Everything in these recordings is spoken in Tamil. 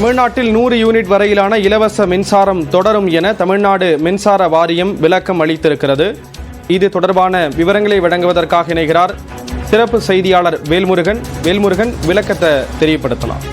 தமிழ்நாட்டில் 100 யூனிட் வரையிலான இலவச மின்சாரம் தொடரும் என தமிழ்நாடு மின்சார வாரியம் விளக்கம் அளித்திருக்கிறது. இது தொடர்பான விவரங்களை வழங்குவதற்காக இணைகிறார் சிறப்பு செய்தியாளர் வேல்முருகன். விளக்கத்தை தெரியப்படுத்தலாம்.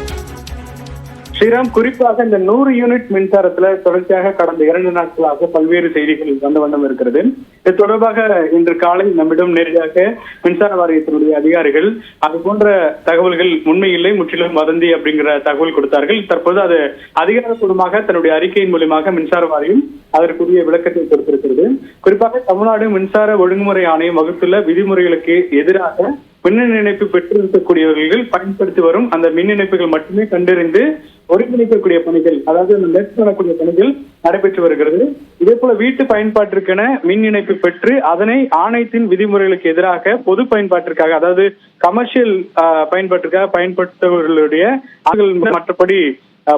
ஸ்ரீராம், குறிப்பாக இந்த 100 யூனிட் மின்சாரத்துல தொடர்ச்சியாக கடந்த 2 நாட்களாக பல்வேறு செய்திகள் வந்த வண்ணம் இருக்கிறது. இது தொடர்பாக இன்று காலை நம்மிடம் நேரடியாக மின்சார வாரியத்தினுடைய அதிகாரிகள் அது போன்ற தகவல்கள் உண்மையில்லை, முற்றிலும் வதந்தி அப்படிங்கிற தகவல் கொடுத்தார்கள். தற்போது அது அதிகாரப்பூர்வமாக தன்னுடைய அறிக்கையின் மூலமாக மின்சார வாரியம் அதற்குரிய விளக்கத்தை கொடுத்திருக்கிறது. குறிப்பாக தமிழ்நாடு மின்சார ஒழுங்குமுறை ஆணையம் வகுத்துள்ள விதிமுறைகளுக்கு எதிராக மின் இணைப்பு பெற்றிருக்கக்கூடியவர்கள் பயன்படுத்தி வரும் அந்த மின் இணைப்புகள் மட்டுமே கண்டறிந்து ஒருங்கிணைக்கக்கூடிய பணிகள், அதாவது மேற்கொள்ளக்கூடிய பணிகள் நடைபெற்று வருகிறது. இதே போல வீட்டு பயன்பாட்டிற்கென மின் இணைப்பு பெற்று அதனை ஆணையத்தின் விதிமுறைகளுக்கு எதிராக பொது பயன்பாட்டிற்காக, அதாவது கமர்ஷியல் பயன்பாட்டிற்காக பயன்படுத்தவர்களுடைய மற்றபடி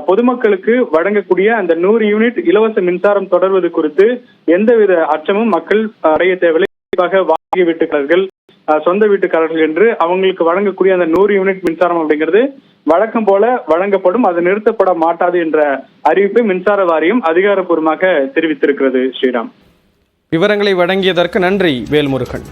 பொதுமக்களுக்கு வழங்கக்கூடிய அந்த 100 யூனிட் இலவச மின்சாரம் தொடர்வது குறித்து எந்தவித அச்சமும் மக்கள் அடைய தேவையில்லை. வாங்கிய வீட்டுக்காரர்கள், சொந்த வீட்டுக்காரர்கள் என்று அவங்களுக்கு வழங்கக்கூடிய அந்த 100 யூனிட் மின்சாரம் அப்படிங்கிறது வழக்கம் போல வழங்கப்படும், அது நிறுத்தப்பட மாட்டாது என்ற அறிவிப்பை மின்சார வாரியம் அதிகாரப்பூர்வமாக தெரிவித்திருக்கிறது. ஸ்ரீராம், விவரங்களை வழங்கியதற்கு நன்றி வேல்முருகன்.